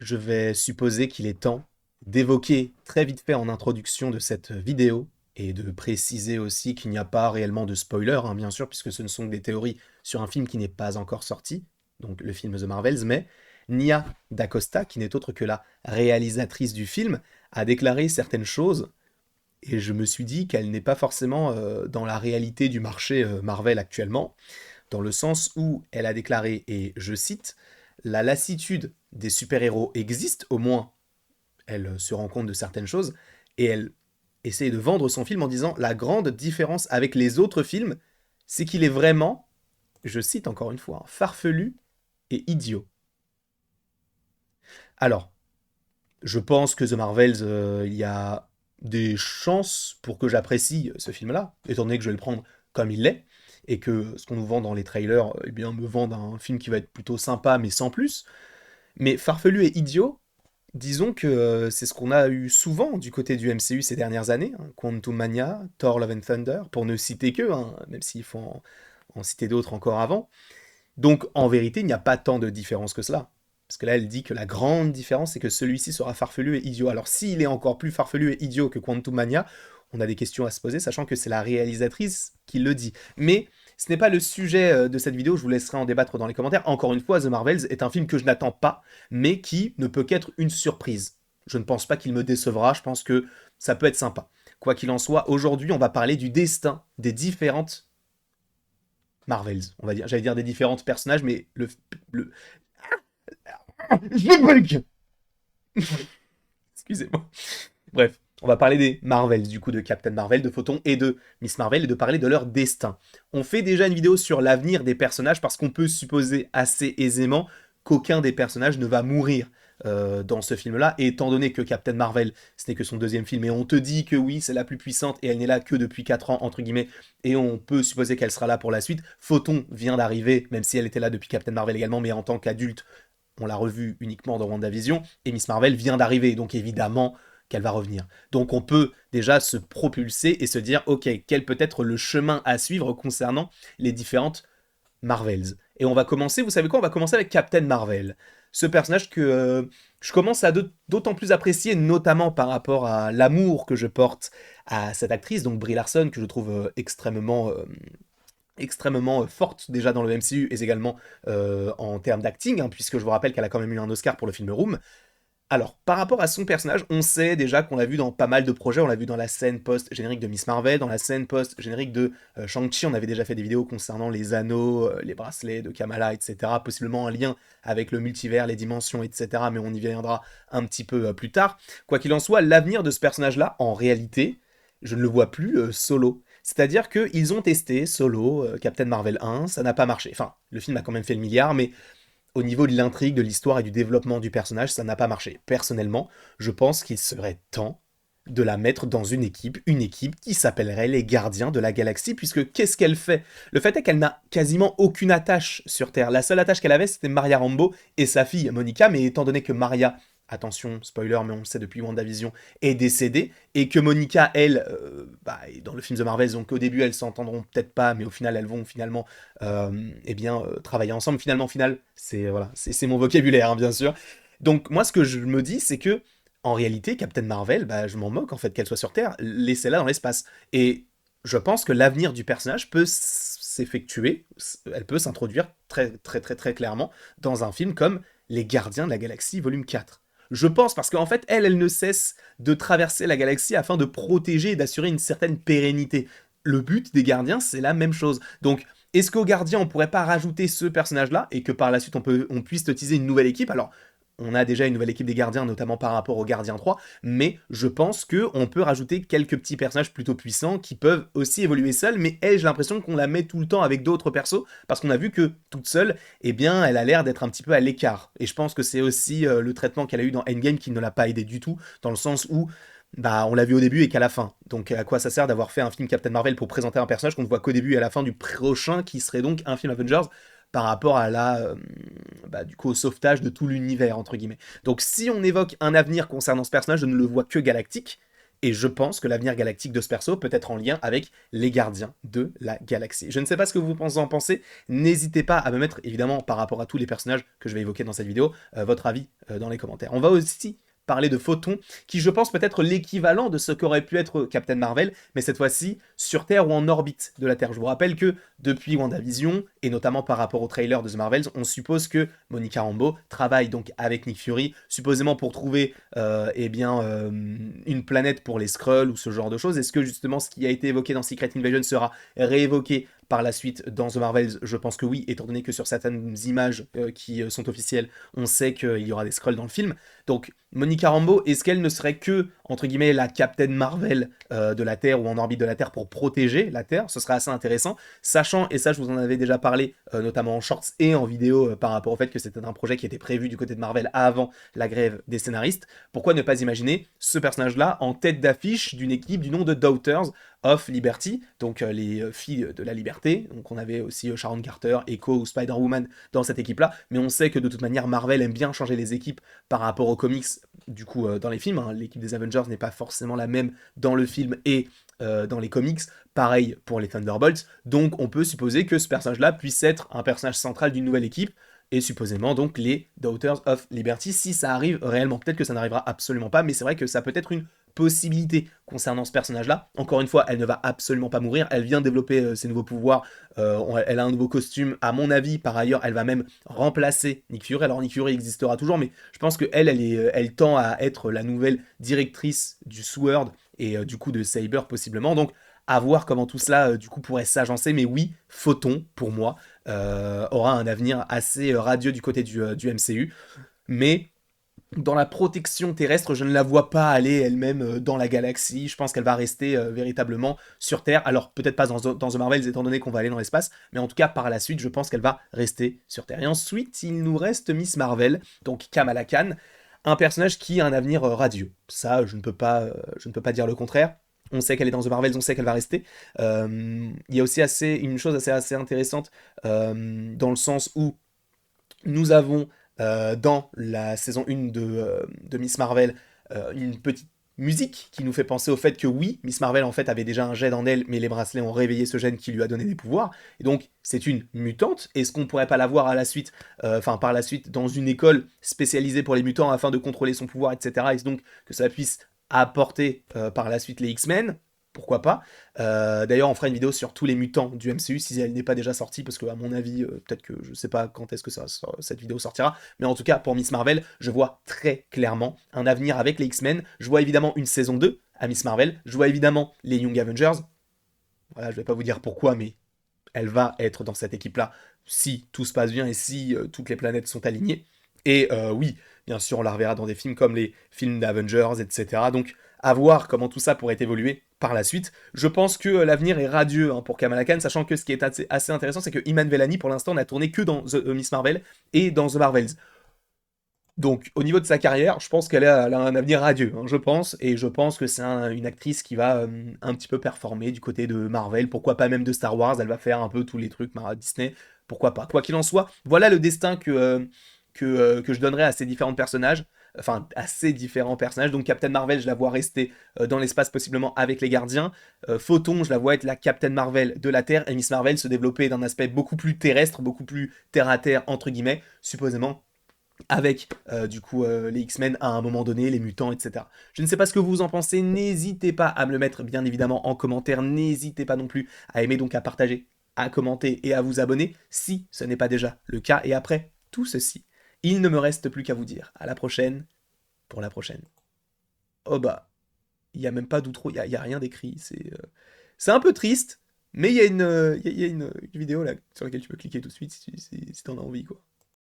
Je vais supposer qu'il est temps d'évoquer très vite fait en introduction de cette vidéo et de préciser aussi qu'il n'y a pas réellement de spoiler, hein, bien sûr, puisque ce ne sont que des théories sur un film qui n'est pas encore sorti, donc le film The Marvels, mais Nia DaCosta, qui n'est autre que la réalisatrice du film, a déclaré certaines choses et je me suis dit qu'elle n'est pas forcément dans la réalité du marché Marvel actuellement, dans le sens où elle a déclaré, et je cite, la lassitude des super-héros existe, au moins elle se rend compte de certaines choses, et elle essaye de vendre son film en disant la grande différence avec les autres films, c'est qu'il est vraiment, je cite encore une fois, farfelu et idiot. Alors, je pense que The Marvels, il y a des chances pour que j'apprécie ce film-là, étant donné que je vais le prendre comme il l'est, et que ce qu'on nous vend dans les trailers, eh bien, me vend un film qui va être plutôt sympa, mais sans plus. Mais farfelu et idiot, disons que c'est ce qu'on a eu souvent du côté du MCU ces dernières années, hein, Quantum Mania, Thor Love and Thunder, pour ne citer que, hein, même s'il faut en citer d'autres encore avant. Donc en vérité, il n'y a pas tant de différence que cela. Parce que là, elle dit que la grande différence, c'est que celui-ci sera farfelu et idiot. Alors s'il est encore plus farfelu et idiot que Quantum Mania, on a des questions à se poser, sachant que c'est la réalisatrice qui le dit. Mais ce n'est pas le sujet de cette vidéo, je vous laisserai en débattre dans les commentaires. Encore une fois, The Marvels est un film que je n'attends pas, mais qui ne peut qu'être une surprise. Je ne pense pas qu'il me décevra, je pense que ça peut être sympa. Quoi qu'il en soit, aujourd'hui, on va parler du destin des différentes Marvels, on va dire. J'allais dire des différents personnages, mais le... Je bug. Excusez-moi. Bref, on va parler des Marvels, du coup de Captain Marvel, de Photon et de Miss Marvel, et de parler de leur destin. On fait déjà une vidéo sur l'avenir des personnages parce qu'on peut supposer assez aisément qu'aucun des personnages ne va mourir dans ce film-là, et étant donné que Captain Marvel, ce n'est que son deuxième film, et on te dit que oui, c'est la plus puissante, et elle n'est là que depuis 4 ans, entre guillemets, et on peut supposer qu'elle sera là pour la suite. Photon vient d'arriver, même si elle était là depuis Captain Marvel également, mais en tant qu'adulte, on l'a revue uniquement dans WandaVision, et Miss Marvel vient d'arriver, donc évidemment qu'elle va revenir. Donc on peut déjà se propulser et se dire, ok, quel peut être le chemin à suivre concernant les différentes Marvels. Et on va commencer, vous savez quoi, on va commencer avec Captain Marvel. Ce personnage que je commence à d'autant plus apprécier, notamment par rapport à l'amour que je porte à cette actrice, donc Brie Larson, que je trouve extrêmement forte déjà dans le MCU et également en termes d'acting, hein, puisque je vous rappelle qu'elle a quand même eu un Oscar pour le film Room. Alors, par rapport à son personnage, on sait déjà qu'on l'a vu dans pas mal de projets. On l'a vu dans la scène post-générique de Miss Marvel, dans la scène post-générique de Shang-Chi. On avait déjà fait des vidéos concernant les anneaux, les bracelets de Kamala, etc. Possiblement un lien avec le multivers, les dimensions, etc. Mais on y viendra un petit peu plus tard. Quoi qu'il en soit, l'avenir de ce personnage-là, en réalité, je ne le vois plus solo. C'est-à-dire qu'ils ont testé solo Captain Marvel 1, ça n'a pas marché. Enfin, le film a quand même fait le milliard, mais au niveau de l'intrigue, de l'histoire et du développement du personnage, ça n'a pas marché. Personnellement, je pense qu'il serait temps de la mettre dans une équipe qui s'appellerait les Gardiens de la Galaxie, puisque qu'est-ce qu'elle fait? Le fait est qu'elle n'a quasiment aucune attache sur Terre. La seule attache qu'elle avait, c'était Maria Rambeau et sa fille Monica, mais étant donné que Maria, attention, spoiler, mais on le sait depuis WandaVision, est décédée, et que Monica, elle, dans le film The Marvels, donc au début elles s'entendront peut-être pas, mais au final elles vont finalement travailler ensemble. Final, c'est voilà, c'est mon vocabulaire, hein, bien sûr. Donc moi, ce que je me dis, c'est que en réalité, Captain Marvel, bah, je m'en moque en fait qu'elle soit sur Terre, laissez-la dans l'espace. Et je pense que l'avenir du personnage peut s'effectuer, elle peut s'introduire très très très très clairement dans un film comme Les Gardiens de la Galaxie volume 4. Je pense parce qu'en fait, elle ne cesse de traverser la galaxie afin de protéger et d'assurer une certaine pérennité. Le but des gardiens, c'est la même chose. Donc, est-ce qu'au gardien, on pourrait pas rajouter ce personnage-là et que par la suite, on puisse utiliser une nouvelle équipe? Alors, on a déjà une nouvelle équipe des gardiens, notamment par rapport aux gardiens 3, mais je pense qu'on peut rajouter quelques petits personnages plutôt puissants qui peuvent aussi évoluer seuls, mais elle, j'ai l'impression qu'on la met tout le temps avec d'autres persos, parce qu'on a vu que toute seule, eh bien, elle a l'air d'être un petit peu à l'écart. Et je pense que c'est aussi le traitement qu'elle a eu dans Endgame qui ne l'a pas aidé du tout, dans le sens où bah, on l'a vu au début et qu'à la fin. Donc à quoi ça sert d'avoir fait un film Captain Marvel pour présenter un personnage qu'on ne voit qu'au début et à la fin du prochain qui serait donc un film Avengers par rapport à du coup au sauvetage de tout l'univers entre guillemets. Donc si on évoque un avenir concernant ce personnage, je ne le vois que galactique. Et je pense que l'avenir galactique de ce perso peut être en lien avec les gardiens de la galaxie. Je ne sais pas ce que vous en pensez, n'hésitez pas à me mettre, évidemment, par rapport à tous les personnages que je vais évoquer dans cette vidéo, votre avis dans les commentaires. On va aussi parler de Photon, qui je pense peut être l'équivalent de ce qu'aurait pu être Captain Marvel, mais cette fois-ci sur Terre ou en orbite de la Terre. Je vous rappelle que depuis WandaVision, et notamment par rapport au trailer de The Marvels, on suppose que Monica Rambeau travaille donc avec Nick Fury, supposément pour trouver une planète pour les Skrulls ou ce genre de choses. Est-ce que justement ce qui a été évoqué dans Secret Invasion sera réévoqué par la suite dans The Marvels? Je pense que oui, étant donné que sur certaines images qui sont officielles, on sait qu'il y aura des Skrulls dans le film. Donc Monica Rambeau, est-ce qu'elle ne serait que, entre guillemets, la Captain Marvel de la Terre ou en orbite de la Terre pour protéger la Terre? Ce serait assez intéressant, sachant, et ça je vous en avais déjà parlé, notamment en shorts et en vidéo, par rapport au fait que c'était un projet qui était prévu du côté de Marvel avant la grève des scénaristes. Pourquoi ne pas imaginer ce personnage-là en tête d'affiche d'une équipe du nom de Daughters of Liberty, donc les filles de la liberté. Donc on avait aussi Sharon Carter, Echo ou Spider-Woman dans cette équipe-là, mais on sait que de toute manière Marvel aime bien changer les équipes par rapport aux comics, du coup dans les films. Hein. L'équipe des Avengers n'est pas forcément la même dans le film et dans les comics, pareil pour les Thunderbolts, donc on peut supposer que ce personnage-là puisse être un personnage central d'une nouvelle équipe, et supposément donc les Daughters of Liberty, si ça arrive réellement. Peut-être que ça n'arrivera absolument pas, mais c'est vrai que ça peut être une possibilité concernant ce personnage-là. Encore une fois, elle ne va absolument pas mourir, elle vient développer ses nouveaux pouvoirs, elle a un nouveau costume, à mon avis, par ailleurs, elle va même remplacer Nick Fury. Alors Nick Fury existera toujours, mais je pense qu'elle, elle tend à être la nouvelle directrice du SWORD, et du coup de Saber possiblement, donc à voir comment tout cela du coup pourrait s'agencer, mais oui, Photon, pour moi, aura un avenir assez radieux du côté du MCU, mais dans la protection terrestre, je ne la vois pas aller elle-même dans la galaxie. Je pense qu'elle va rester véritablement sur Terre. Alors peut-être pas dans The Marvels étant donné qu'on va aller dans l'espace, mais en tout cas par la suite, je pense qu'elle va rester sur Terre. Et ensuite, il nous reste Miss Marvel, donc Kamala Khan, un personnage qui a un avenir radieux. Ça, je ne peux pas dire le contraire. On sait qu'elle est dans The Marvels, on sait qu'elle va rester. Il y a aussi une chose assez intéressante dans le sens où nous avons dans la saison 1 de Miss Marvel une petite musique qui nous fait penser au fait que oui, Miss Marvel en fait avait déjà un gène en elle, mais les bracelets ont réveillé ce gène qui lui a donné des pouvoirs, et donc c'est une mutante. Est-ce qu'on pourrait pas la voir à la suite, par la suite, dans une école spécialisée pour les mutants afin de contrôler son pouvoir, etc. Et donc que ça puisse apporter par la suite les X-Men? Pourquoi pas. D'ailleurs, on fera une vidéo sur tous les mutants du MCU si elle n'est pas déjà sortie, parce que à mon avis, peut-être que je sais pas quand est-ce que cette vidéo sortira, mais en tout cas, pour Miss Marvel, je vois très clairement un avenir avec les X-Men. Je vois évidemment une saison 2 à Miss Marvel, je vois évidemment les Young Avengers. Voilà, je vais pas vous dire pourquoi, mais elle va être dans cette équipe-là si tout se passe bien et si toutes les planètes sont alignées. Et oui, bien sûr, on la reverra dans des films comme les films d'Avengers, etc. Donc, à voir comment tout ça pourrait évoluer par la suite. Je pense que l'avenir est radieux pour Kamala Khan, sachant que ce qui est assez intéressant, c'est que Iman Vellani, pour l'instant, n'a tourné que dans Miss Marvel et dans The Marvels. Donc, au niveau de sa carrière, je pense qu'elle a un avenir radieux, je pense, et je pense que c'est une actrice qui va un petit peu performer du côté de Marvel, pourquoi pas même de Star Wars, elle va faire un peu tous les trucs Disney, pourquoi pas. Quoi qu'il en soit, voilà le destin que je donnerais à ces différents personnages, enfin à ces différents personnages. Donc Captain Marvel, je la vois rester dans l'espace possiblement avec les gardiens. Photon, je la vois être la Captain Marvel de la Terre, et Miss Marvel se développer d'un aspect beaucoup plus terrestre, beaucoup plus terre à terre entre guillemets, supposément avec les X-Men à un moment donné, les mutants, etc. Je ne sais pas ce que vous en pensez, n'hésitez pas à me le mettre bien évidemment en commentaire, n'hésitez pas non plus à aimer, donc à partager, à commenter et à vous abonner si ce n'est pas déjà le cas. Et après tout ceci, il ne me reste plus qu'à vous dire à la prochaine pour la prochaine. Oh bah, il n'y a même pas d'outro, il y a rien d'écrit, c'est un peu triste, mais il y a une vidéo là sur laquelle tu peux cliquer tout de suite si t'en as envie quoi.